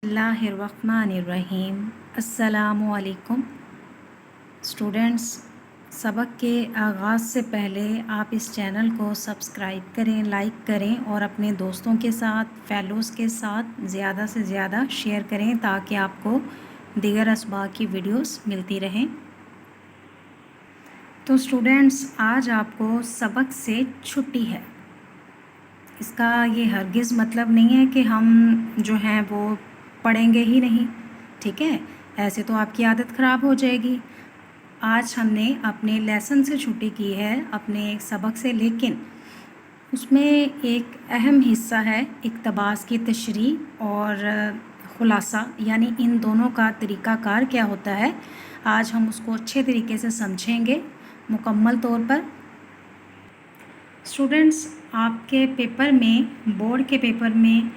बिस्मिल्लाहिर्रहमानिर्रहीम। अस्सलामुअलैकुम स्टूडेंट्स। सबक के आगाज़ से पहले आप इस चैनल को सब्सक्राइब करें, लाइक करें और अपने दोस्तों के साथ, फेलोज़ के साथ ज़्यादा से ज़्यादा शेयर करें ताकि आपको दीगर असबाक की वीडियोस मिलती रहें। तो स्टूडेंट्स, आज आपको सबक से छुट्टी है। इसका ये हरगिज़ मतलब नहीं है कि हम जो हैं वो पढ़ेंगे ही नहीं, ठीक है। ऐसे तो आपकी आदत ख़राब हो जाएगी। आज हमने अपने लेसन से छुट्टी की है, अपने सबक से, लेकिन उसमें एक अहम हिस्सा है इक़्तिबास की तशरीह और ख़ुलासा, यानी इन दोनों का तरीक़ाकार क्या होता है। आज हम उसको अच्छे तरीके से समझेंगे मुकम्मल तौर पर। स्टूडेंट्स, आपके पेपर में, बोर्ड के पेपर में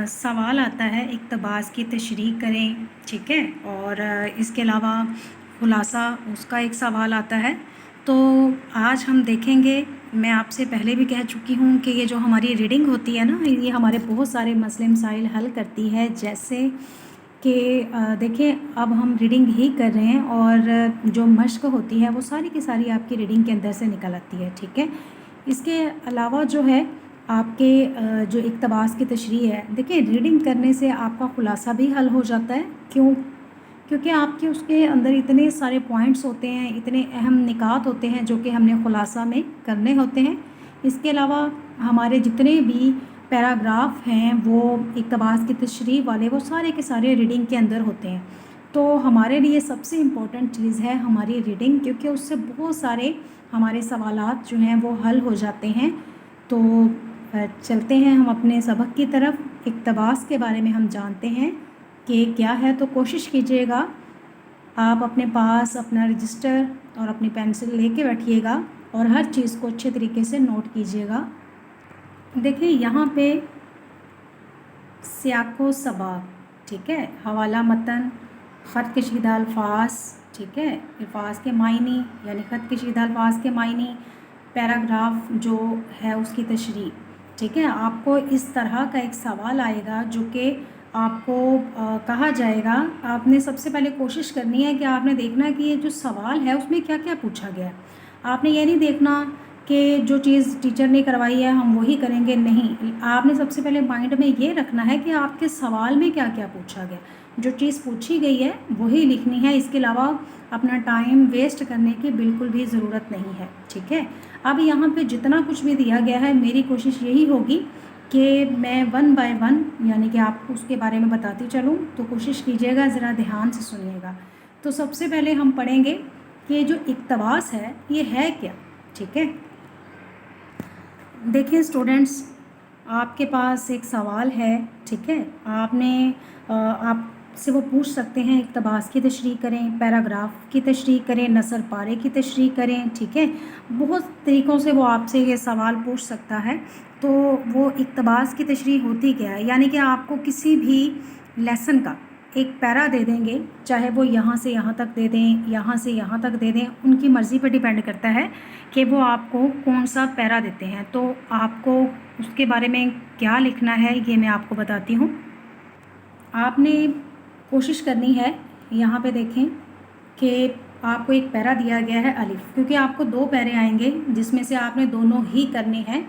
सवाल आता है इक़्तिबास की तशरीह करें, ठीक है, और इसके अलावा ख़ुलासा उसका एक सवाल आता है। तो आज हम देखेंगे, मैं आपसे पहले भी कह चुकी हूँ कि ये जो हमारी रीडिंग होती है ना, ये हमारे बहुत सारे मसले मसाइल हल करती है। जैसे कि देखें, अब हम रीडिंग ही कर रहे हैं और जो मश्क होती है वो सारी की सारी आपकी रीडिंग के अंदर से निकल आती है, ठीक है। इसके अलावा जो है आपके जो इक़्तिबास की तशरीह है, देखिए रीडिंग करने से आपका ख़ुलासा भी हल हो जाता है। क्योंकि आपके उसके अंदर इतने सारे पॉइंट्स होते हैं, इतने अहम निकात होते हैं जो कि हमने ख़ुलासा में करने होते हैं। इसके अलावा हमारे जितने भी पैराग्राफ हैं वो इक़्तिबास की तशरीह वाले, वो सारे के सारे रीडिंग के अंदर होते हैं। तो हमारे लिए सबसे इम्पॉर्टेंट चीज़ है हमारी रीडिंग, क्योंकि उससे बहुत सारे हमारे सवालात जो हैं वो हल हो जाते हैं। तो चलते हैं हम अपने सबक की तरफ। इक़्तिबास के बारे में हम जानते हैं कि क्या है। तो कोशिश कीजिएगा आप अपने पास अपना रजिस्टर और अपनी पेंसिल लेके बैठिएगा और हर चीज़ को अच्छे तरीके से नोट कीजिएगा। देखिए यहाँ पे सियाक़ो सबाक, ठीक है, हवाला मतन, ख़त कशीदा अल्फाज, ठीक है, अल्फाज के मायनी यानी ख़त कशीदा अल्फाज के मायनी, पैराग्राफ जो है उसकी तशरीह, ठीक है। आपको इस तरह का एक सवाल आएगा जो कि आपको कहा जाएगा, आपने सबसे पहले कोशिश करनी है कि आपने देखना है कि ये जो सवाल है उसमें क्या क्या पूछा गया है। आपने ये नहीं देखना कि जो चीज़ टीचर ने करवाई है हम वही करेंगे, नहीं। आपने सबसे पहले माइंड में ये रखना है कि आपके सवाल में क्या क्या पूछा गया, जो चीज़ पूछी गई है वही लिखनी है। इसके अलावा अपना टाइम वेस्ट करने की बिल्कुल भी ज़रूरत नहीं है, ठीक है। अब यहाँ पे जितना कुछ भी दिया गया है, मेरी कोशिश यही होगी कि मैं वन बाय वन यानी कि आपको उसके बारे में बताती चलूँ, तो कोशिश कीजिएगा, ज़रा ध्यान से सुनिएगा। तो सबसे पहले हम पढ़ेंगे कि जो इक़्तिबास है ये है क्या, ठीक है। देखिए स्टूडेंट्स, आपके पास एक सवाल है, ठीक है। आपसे वो पूछ सकते हैं इक़्तिबास की तशरीह करें, पैराग्राफ की तशरीह करें, नसर पारे की तशरीह करें, ठीक है। बहुत तरीक़ों से वो आपसे ये सवाल पूछ सकता है। तो वो इक़्तिबास की तशरीह होती क्या है, यानी कि आपको किसी भी लेसन का एक पैरा दे देंगे, चाहे वो यहाँ से यहाँ तक दे दें, यहाँ से यहाँ तक दे दें, उनकी मर्ज़ी पर डिपेंड करता है कि वो आपको कौन सा पैरा देते हैं। तो आपको उसके बारे में क्या लिखना है ये मैं आपको बताती हूँ। आपने कोशिश करनी है, यहाँ पे देखें कि आपको एक पैरा दिया गया है अलिफ, क्योंकि आपको दो पैरे आएंगे जिसमें से आपने दोनों ही करने हैं।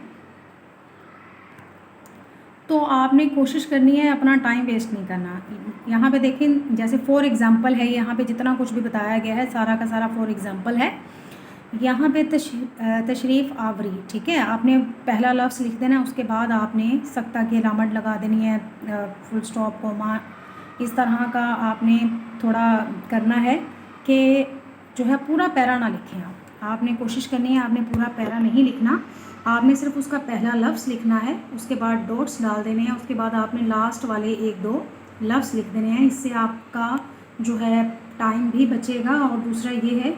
तो आपने कोशिश करनी है अपना टाइम वेस्ट नहीं करना। यहाँ पे देखें, जैसे फॉर एग्ज़ाम्पल है, यहाँ पे जितना कुछ भी बताया गया है सारा का सारा फॉर एग्ज़ाम्पल है। यहाँ पे तशरीफ़ आवरी, ठीक है, आपने पहला लफ्ज़ लिख देना, उसके बाद आपने सख्ता की अलामत लगा देनी है, फुल स्टॉप, कोमा, इस तरह का आपने थोड़ा करना है कि जो है पूरा पैरा ना लिखें। आपने कोशिश करनी है, आपने पूरा पैरा नहीं लिखना, आपने सिर्फ उसका पहला लफ्ज़ लिखना है, उसके बाद डॉट्स डाल देने हैं, उसके बाद आपने लास्ट वाले एक दो लफ्ज़ लिख देने हैं। इससे आपका जो है टाइम भी बचेगा और दूसरा ये है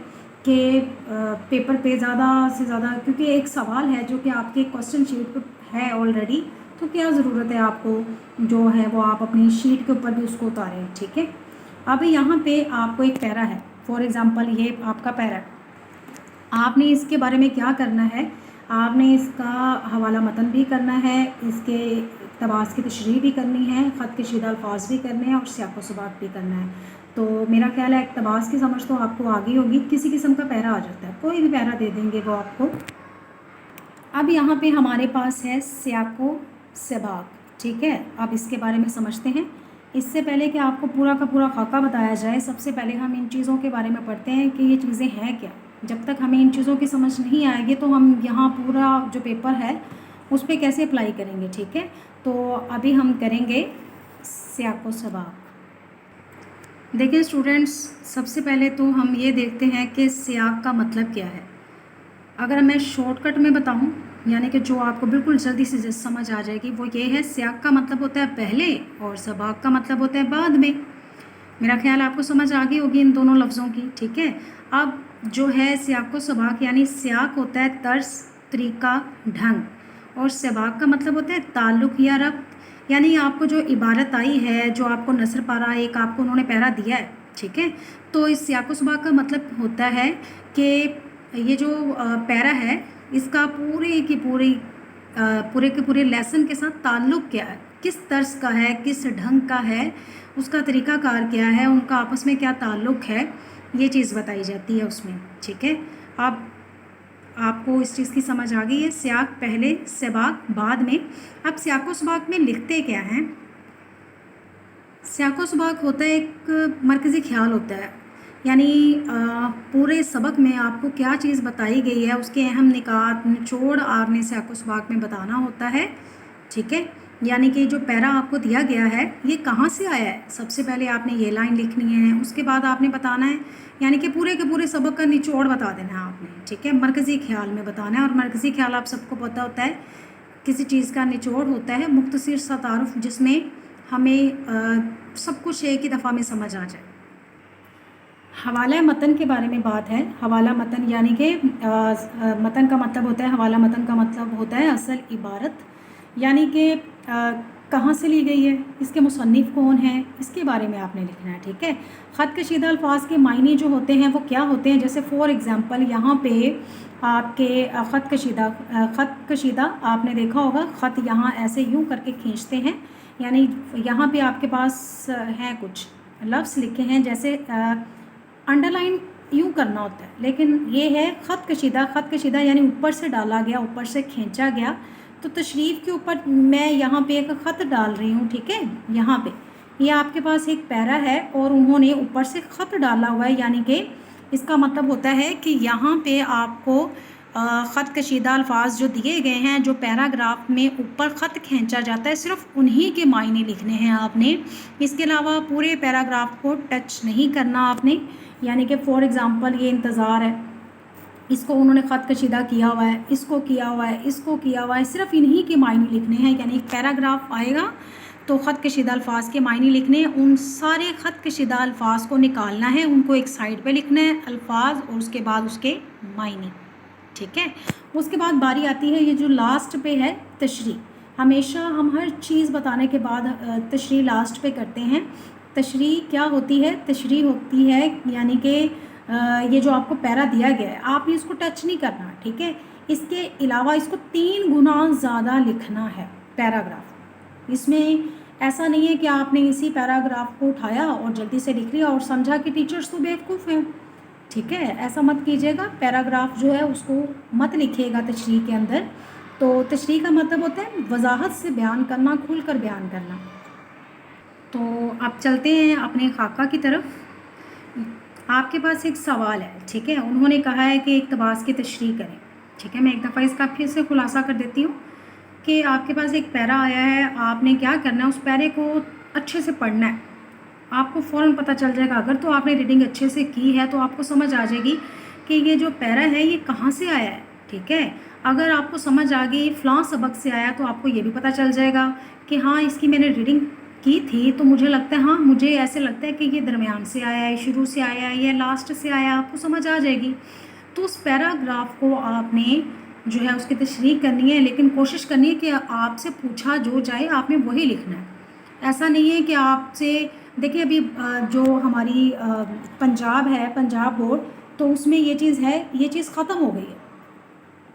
कि पेपर पे ज़्यादा से ज़्यादा, क्योंकि एक सवाल है जो कि आपके क्वेश्चन शीट पर है ऑलरेडी, तो क्या ज़रूरत है आपको जो है वो आप अपनी शीट के ऊपर भी उसको उतारें, ठीक है। अब यहाँ पे आपको एक पैरा है, फॉर एग्ज़ाम्पल ये आपका पैरा, आपने इसके बारे में क्या करना है, आपने इसका हवाला मतन भी करना है, इसके इक़्तिबास की तशरीह भी करनी है, ख़त कशीदा अल्फाज भी करने हैं और सियाक़ो सबाक़ भी करना है। तो मेरा ख्याल है इक़्तिबास की समझ तो आपको आ गई होगी। किसी किस्म का पैरा आ जाता है, कोई भी पैरा दे देंगे वो आपको। अब यहाँ पे हमारे पास है सियाक़ो सबाक़, ठीक है। अब इसके बारे में समझते हैं। इससे पहले कि आपको पूरा का पूरा खाका बताया जाए, सबसे पहले हम इन चीज़ों के बारे में पढ़ते हैं कि ये चीज़ें हैं क्या। जब तक हमें इन चीज़ों की समझ नहीं आएगी तो हम यहाँ पूरा जो पेपर है उस पर कैसे अप्लाई करेंगे, ठीक है। तो अभी हम करेंगे सियाक़ो सबाक़। देखिए स्टूडेंट्स, सबसे पहले तो हम ये देखते हैं कि सियाक़ का मतलब क्या है। अगर मैं शॉर्टकट में बताऊं, यानी कि जो आपको बिल्कुल जल्दी से समझ आ जाएगी, वो ये है सियाक़ का मतलब होता है पहले और सबाक़ का मतलब होता है बाद में। मेरा ख्याल आपको समझ आ गई होगी इन दोनों लफ्ज़ों की, ठीक है। अब जो है सियाक़ो सबाक़, यानी सियाक़ होता है तर्ज, तरीका, ढंग, और सबाक़ का मतलब होता है ताल्लुक़ या रब्त। यानी आपको जो इबारत आई है, जो आपको नसर पारा एक आपको उन्होंने पैरा दिया है, ठीक है। तो इस सियाक़ो सबाक़ का मतलब होता है कि ये जो पैरा है इसका पूरे के पूरे लेसन के साथ ताल्लुक़ क्या है, किस तर्ज का है, किस ढंग का है, उसका तरीक़ाकार क्या है, उनका आपस में क्या ताल्लुक़ है, ये चीज़ बताई जाती है उसमें, ठीक है। अब आपको इस चीज़ की समझ आ गई है। सियाक़ पहले, सबाक़ बाद में। अब सियाक़ो सबाक़ में लिखते क्या हैं। सियाक़ो सबाक़ होता है एक मरकज़ी ख्याल होता है, यानी पूरे सबक में आपको क्या चीज़ बताई गई है उसके अहम निकात निचोड़ आपने सियाक़ो सबाक़ में बताना होता है, ठीक है। यानी कि जो पैरा आपको दिया गया है ये कहाँ से आया है, सबसे पहले आपने ये लाइन लिखनी है, उसके बाद आपने बताना है, यानी कि पूरे के पूरे सबक का निचोड़ बता देना है आपने, ठीक है। मरकज़ी ख्याल में बताना है, और मरकज़ी ख्याल आप सबको पता होता है किसी चीज़ का निचोड़ होता है मुख्तसर सा तारुफ, जिसमें हमें सब कुछ एक ही दफ़ा में समझ आ जाए। हवाला मतन के बारे में बात है। हवाला मतन यानी कि मतन का मतलब होता है, हवाला मतन का मतलब होता है असल इबारत, यानी कि कहाँ से ली गई है, इसके मुसन्निफ़ कौन है, इसके बारे में आपने लिखना है, ठीक है। ख़त कशीदा अल्फाज के मायने जो होते हैं वो क्या होते हैं, जैसे फ़ॉर एग्ज़ाम्पल यहाँ पे आपके ख़त कशीदा आपने देखा होगा, ख़त यहाँ ऐसे यूँ करके खींचते हैं, यानी यहाँ पे आपके पास हैं कुछ लफ्ज़ लिखे हैं, जैसे अंडरलाइन यूँ करना होता है, लेकिन ये है ख़त कशीदा। ख़त कशीदा यानी ऊपर से डाला गया, ऊपर से खींचा गया। तो तशरीफ़ के ऊपर मैं यहाँ पे एक ख़त डाल रही हूँ, ठीक है। यहाँ पे ये आपके पास एक पैरा है और उन्होंने ऊपर से ख़त डाला हुआ है, यानी कि इसका मतलब होता है कि यहाँ पे आपको ख़त कशीदा अल्फाज जो दिए गए हैं, जो पैराग्राफ में ऊपर ख़त खींचा जाता है, सिर्फ उन्हीं के मायने लिखने हैं आपने। इसके अलावा पूरे पैराग्राफ को टच नहीं करना आपने। यानी कि फ़ॉर एग्ज़ाम्पल ये इंतज़ार है, इसको उन्होंने ख़त कशीदा किया हुआ है, इसको किया हुआ है, इसको किया हुआ है, सिर्फ इन्हीं के मायने लिखने हैं। यानी एक पैराग्राफ आएगा तो ख़त कशीदा अल्फाज के मायने लिखने हैं, उन सारे ख़त कशीदा अल्फाज को निकालना है, उनको एक साइड पे लिखना है अल्फाज, और उसके बाद उसके मायने, ठीक है। उसके बाद बारी आती है ये जो लास्ट पे है तशरीह। हमेशा हम हर चीज़ बताने के बाद तशरीह लास्ट पे करते हैं। तशरीह क्या होती है, तशरीह होती है यानी कि ये जो आपको पैरा दिया गया है आपने इसको टच नहीं करना, ठीक है। इसके अलावा इसको 3 गुना ज़्यादा लिखना है पैराग्राफ। इसमें ऐसा नहीं है कि आपने इसी पैराग्राफ को उठाया और जल्दी से लिख लिया और समझा कि टीचर्स तो बेवकूफ़ हैं, ठीक है। ऐसा मत कीजिएगा, पैराग्राफ जो है उसको मत लिखिएगा तशरीह के अंदर। तो तशरीह का मतलब होता है वजाहत से बयान करना, खुल कर बयान करना। तो अब चलते हैं अपने खाका की तरफ। आपके पास एक सवाल है, ठीक है। उन्होंने कहा है कि इक़्तिबास की तशरीह करें, ठीक है। मैं एक दफ़ा इसका फिर से खुलासा कर देती हूँ कि आपके पास एक पैरा आया है, आपने क्या करना है, उस पैरे को अच्छे से पढ़ना है। आपको फ़ौरन पता चल जाएगा, अगर तो आपने रीडिंग अच्छे से की है तो आपको समझ आ जाएगी कि ये जो पैरा है ये कहाँ से आया है, ठीक है। अगर आपको समझ आ गई फ़लाँ सबक से आया तो आपको ये भी पता चल जाएगा कि हाँ इसकी मैंने रीडिंग की थी, तो मुझे लगता है, हाँ मुझे ऐसे लगता है कि ये दरमियान से आया है, शुरू से आया है या लास्ट से आया, आपको समझ आ जाएगी। तो उस पैराग्राफ को आपने जो है उसकी तशरीह करनी है, लेकिन कोशिश करनी है कि आपसे पूछा जो जाए आपने वही लिखना है। ऐसा नहीं है कि आपसे, देखिए अभी जो हमारी पंजाब बोर्ड, तो उसमें ये चीज़ है, ये चीज़ ख़त्म हो गई है,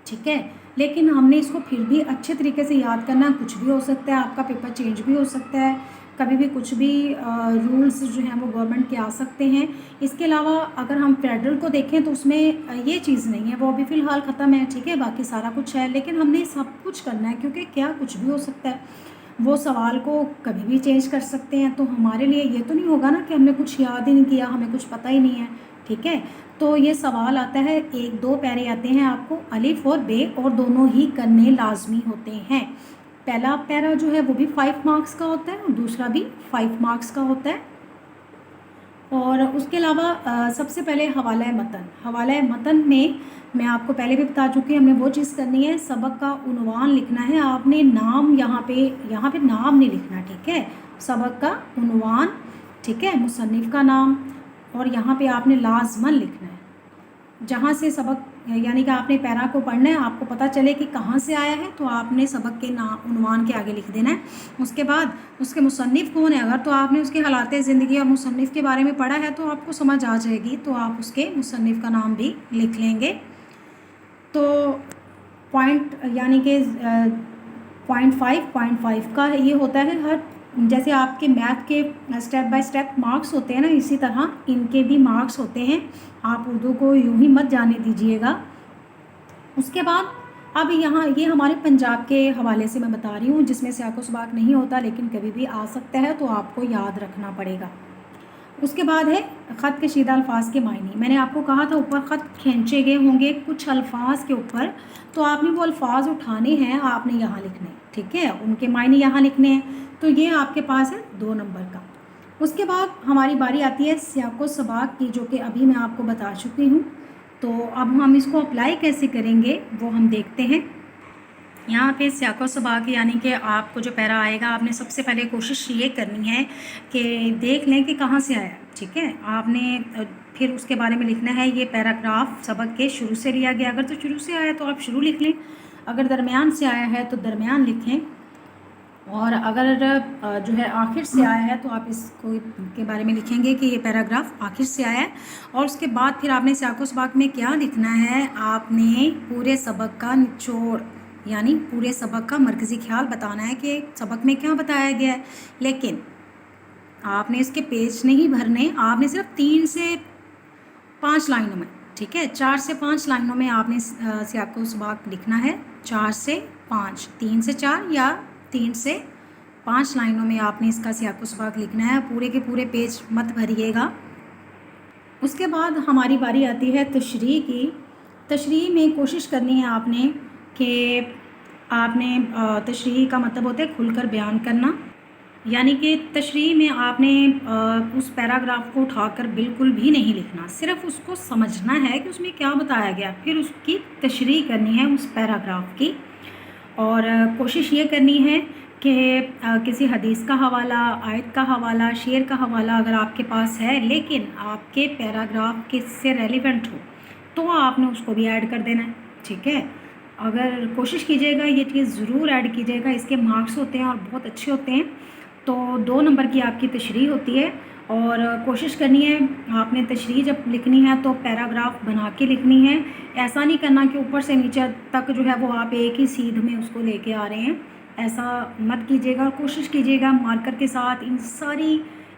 ठीक है। لیکن ہم نے اس کو پھر بھی اچھے طریقے سے یاد کرنا ہے. کچھ بھی ہو سکتا ہے, آپ کا پیپر چینج بھی ہو سکتا ہے, کبھی بھی کچھ بھی رولز جو ہیں وہ گورنمنٹ کے آ سکتے ہیں. اس کے علاوہ اگر ہم فیڈرل کو دیکھیں تو اس میں یہ چیز نہیں ہے, وہ ابھی فی الحال ختم ہے, ٹھیک ہے, باقی سارا کچھ ہے. لیکن ہم نے سب کچھ کرنا ہے کیونکہ کیا کچھ بھی ہو سکتا ہے, وہ سوال کو کبھی بھی چینج کر سکتے ہیں. تو ہمارے لیے یہ تو نہیں ہوگا نا کہ ہم نے کچھ یاد ہی نہیں کیا, ہمیں کچھ پتہ ہی نہیں ہے, ٹھیک ہے. تو یہ سوال آتا ہے, 1-2 پیرے آتے ہیں آپ کو الف اور بے, اور دونوں ہی کرنے لازمی ہوتے ہیں. پہلا پیرا جو ہے وہ بھی 5 مارکس کا ہوتا ہے اور دوسرا بھی 5 مارکس کا ہوتا ہے. اور اس کے علاوہ سب سے پہلے حوالہ متن. حوالہ متن میں آپ کو پہلے بھی بتا چکی ہوں, ہم نے وہ چیز کرنی ہے, سبق کا عنوان لکھنا ہے. آپ نے نام یہاں پہ نام نہیں لکھنا, ٹھیک ہے, سبق کا عنوان, ٹھیک ہے, مصنف کا نام, اور یہاں پہ آپ نے لازماً لکھنا ہے. جہاں سے سبق یعنی کہ آپ نے پیرا کو پڑھنا ہے, آپ کو پتہ چلے کہ کہاں سے آیا ہے, تو آپ نے سبق کے عنوان کے آگے لکھ دینا ہے. اس کے بعد اس کے مصنف کون ہے, اگر تو آپ نے اس کے حالات زندگی اور مصنف کے بارے میں پڑھا ہے تو آپ کو سمجھ آ جائے گی, تو آپ اس کے مصنف کا نام بھی لکھ لیں گے. تو پوائنٹ یعنی کہ 0.5 کا یہ ہوتا ہے. ہر جیسے آپ کے میتھ کے اسٹیپ بائی اسٹیپ مارکس ہوتے ہیں نا, اسی طرح ان کے بھی مارکس ہوتے ہیں. آپ اردو کو یوں ہی مت جانے دیجیے گا. اس کے بعد اب یہاں یہ ہمارے پنجاب کے حوالے سے میں بتا رہی ہوں, جس میں سیاق و سباق نہیں ہوتا لیکن کبھی بھی آ سکتا ہے, تو آپ کو یاد رکھنا پڑے گا. اس کے بعد ہے خط کشیدہ الفاظ کے معنی. میں نے آپ کو کہا تھا اوپر خط کھینچے گئے ہوں گے کچھ الفاظ کے اوپر, تو آپ نے وہ الفاظ اٹھانے ہیں, آپ نے یہاں لکھنے, ٹھیک ہے, ان کے معنی یہاں لکھنے ہیں. تو یہ آپ کے پاس ہے 2 نمبر کا. اس کے بعد ہماری باری آتی ہے سیاق و سباق کی, جو کہ ابھی میں آپ کو بتا چکی ہوں. تو اب ہم اس کو اپلائی کیسے کریں گے وہ ہم دیکھتے ہیں. یہاں پہ سیاق و سباق یعنی کہ آپ کو جو پیرا آئے گا, آپ نے سب سے پہلے کوشش یہ کرنی ہے کہ دیکھ لیں کہ کہاں سے آیا, ٹھیک ہے. آپ نے پھر اس کے بارے میں لکھنا ہے. یہ پیراگراف سبق کے شروع سے لیا گیا, اگر تو شروع سے آیا تو آپ شروع لکھ لیں, اگر درمیان سے آیا ہے تو درمیان لکھیں, اور اگر جو ہے آخر سے آیا ہے تو آپ اس کو کے بارے میں لکھیں گے کہ یہ پیراگراف آخر سے آیا ہے. اور اس کے بعد پھر آپ نے سیاق و سباق میں کیا لکھنا ہے, آپ نے پورے سبق کا نچوڑ یعنی پورے سبق کا مرکزی خیال بتانا ہے کہ سبق میں کیا بتایا گیا ہے. لیکن آپ نے اس کے پیج نہیں بھرنے, آپ نے صرف 3 سے 5 لائنوں میں, ٹھیک ہے, 4 سے 5 لائنوں میں آپ نے سیاق و سباق لکھنا ہے. 4 سے 5, 3 سے 4 یا 3 سے 5 لائنوں میں آپ نے اس کا سیاق و سباق لکھنا ہے. پورے کے پورے پیج مت بھریے گا. اس کے بعد ہماری باری آتی ہے تشریح کی. تشریح میں کوشش کرنی ہے آپ نے کہ آپ نے تشریح کا مطلب ہوتا ہے کھل کر بیان کرنا, یعنی کہ تشریح میں آپ نے اس پیراگراف کو اٹھا کر بالکل بھی نہیں لکھنا, صرف اس کو سمجھنا ہے کہ اس میں کیا بتایا گیا, پھر اس کی تشریح کرنی ہے اس پیراگراف کی. اور کوشش یہ کرنی ہے کہ کسی حدیث کا حوالہ, آیت کا حوالہ, شعر کا حوالہ اگر آپ کے پاس ہے لیکن آپ کے پیراگراف کس سے ریلیونٹ ہو تو آپ نے اس کو بھی ایڈ کر دینا ہے, ٹھیک ہے. اگر کوشش کیجیے گا, یہ چیز ضرور ایڈ کیجیے گا. اس کے مارکس ہوتے ہیں اور بہت اچھے ہوتے ہیں. تو 2 نمبر کی آپ کی تشریح ہوتی ہے, اور کوشش کرنی ہے آپ نے تشریح جب لکھنی ہے تو پیراگراف بنا کے لکھنی ہے. ایسا نہیں کرنا کہ اوپر سے نیچے تک جو ہے وہ آپ ایک ہی سیدھ میں اس کو لے کے آ رہے ہیں, ایسا مت کیجیے گا. کوشش کیجیے گا مارکر کے ساتھ ان ساری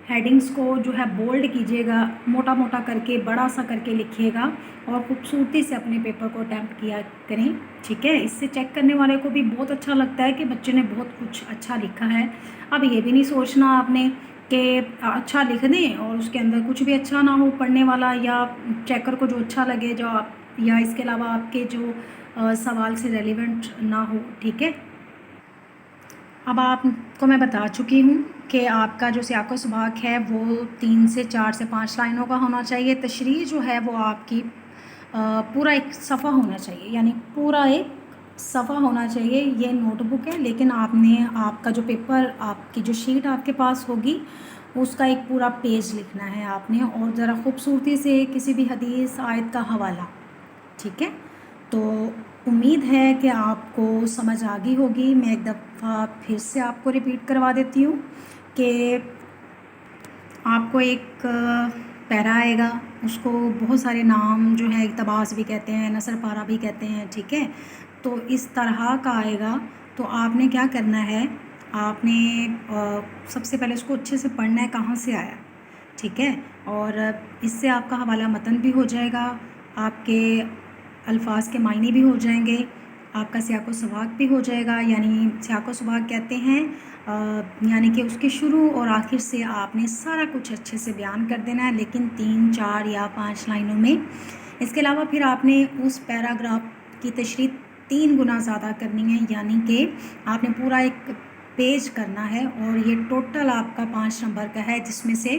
ہیڈنگز کو جو ہے بولڈ کیجیے گا, موٹا موٹا کر کے, بڑا سا کر کے لکھیے گا, اور خوبصورتی سے اپنے پیپر کو اٹیمپٹ کیا کریں, ٹھیک ہے. اس سے چیک کرنے والے کو بھی بہت اچھا لگتا ہے کہ بچے نے بہت کچھ اچھا لکھا ہے. اب یہ بھی نہیں سوچنا آپ نے کہ اچھا لکھ دیں اور اس کے اندر کچھ بھی اچھا نہ ہو پڑھنے والا, یا چیکر کو جو اچھا لگے جو آپ, یا اس کے علاوہ آپ کے جو سوال سے ریلیونٹ نہ ہو, ٹھیک ہے. اب آپ کو میں بتا چکی ہوں کہ آپ کا جو سیاق و سباق ہے وہ 3 سے 4 سے 5 لائنوں کا ہونا چاہیے. تشریح جو ہے وہ آپ کی پورا ایک صفحہ ہونا چاہیے, یعنی پورا ایک صفحہ ہونا چاہیے. یہ نوٹ بک ہے لیکن آپ کا جو پیپر, آپ کی جو شیٹ آپ کے پاس ہوگی اس کا ایک پورا پیج لکھنا ہے آپ نے, اور ذرا خوبصورتی سے کسی بھی حدیث, آیت کا حوالہ, ٹھیک ہے. تو امید ہے کہ آپ کو سمجھ آ گئی ہوگی. میں ایک دفعہ پھر سے آپ کو ریپیٹ کروا دیتی ہوں کہ آپ کو ایک پیرا آئے گا, اس کو بہت سارے نام جو ہیں اقتباس بھی کہتے ہیں, نثر پارہ بھی کہتے ہیں, ٹھیک ہے. تو اس طرح کا آئے گا. تو آپ نے کیا کرنا ہے, آپ نے سب سے پہلے اس کو اچھے سے پڑھنا ہے کہاں سے آیا, ٹھیک ہے. اور اس سے آپ کا حوالہ متن بھی ہو جائے گا, آپ کے الفاظ کے معنی بھی ہو جائیں گے, آپ کا سیاق و سباق بھی ہو جائے گا. یعنی سیاق و سباق کہتے ہیں یعنی کہ اس کے شروع اور آخر سے آپ نے سارا کچھ اچھے سے بیان کر دینا ہے, لیکن 3 4 یا 5 لائنوں میں. اس کے علاوہ پھر آپ نے اس پیراگراف کی تشریح 3 گنا زیادہ کرنی ہے, یعنی کہ آپ نے پورا ایک پیج کرنا ہے, اور یہ ٹوٹل آپ کا 5 نمبر کا ہے, جس میں سے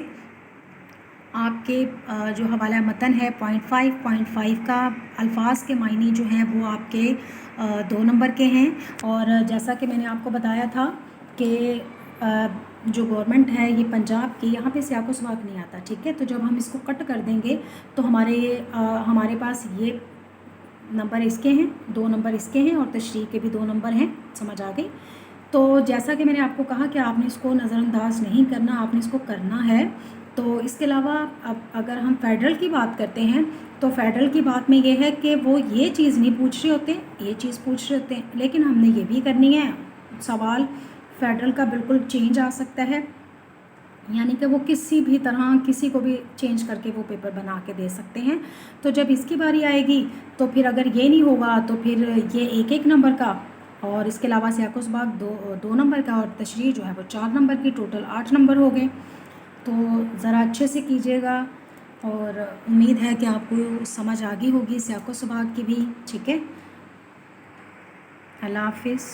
آپ کے جو حوالہ متن ہے 0.5 کا الفاظ کے معنی جو ہیں وہ آپ کے 2 نمبر کے ہیں. اور جیسا کہ میں نے آپ کو بتایا تھا کہ جو گورنمنٹ ہے یہ پنجاب کی, یہاں پہ سیاق و سباق نہیں آتا, ٹھیک ہے. تو جب ہم اس کو کٹ کر دیں گے تو ہمارے پاس یہ نمبر اس کے ہیں, 2 نمبر اس کے ہیں, اور تشریح کے بھی 2 نمبر ہیں. سمجھ آ گئی. تو جیسا کہ میں نے آپ کو کہا کہ آپ نے اس کو نظر انداز نہیں کرنا, آپ نے اس کو کرنا ہے. تو اس کے علاوہ اب اگر ہم فیڈرل کی بات کرتے ہیں تو فیڈرل کی بات میں یہ ہے کہ وہ یہ چیز نہیں پوچھ رہے ہوتے, یہ چیز پوچھ رہے ہوتے ہیں, لیکن ہم نے یہ بھی کرنی ہے. سوال فیڈرل کا بالکل چینج آ سکتا ہے, یعنی کہ وہ کسی بھی طرح کسی کو بھی چینج کر کے وہ پیپر بنا کے دے سکتے ہیں. تو جب اس کی باری آئے گی تو پھر اگر یہ نہیں ہوگا تو پھر یہ 1 نمبر کا, اور اس کے علاوہ سیاق و سباق 2 نمبر کا, اور تشریح جو ہے وہ 4 نمبر کی, ٹوٹل 8 نمبر ہو گئے. تو ذرا اچھے سے کیجیے گا, اور امید ہے کہ آپ کو سمجھ آ گئی ہوگی سیاق و سباق کی بھی, ٹھیک ہے. اللہ حافظ.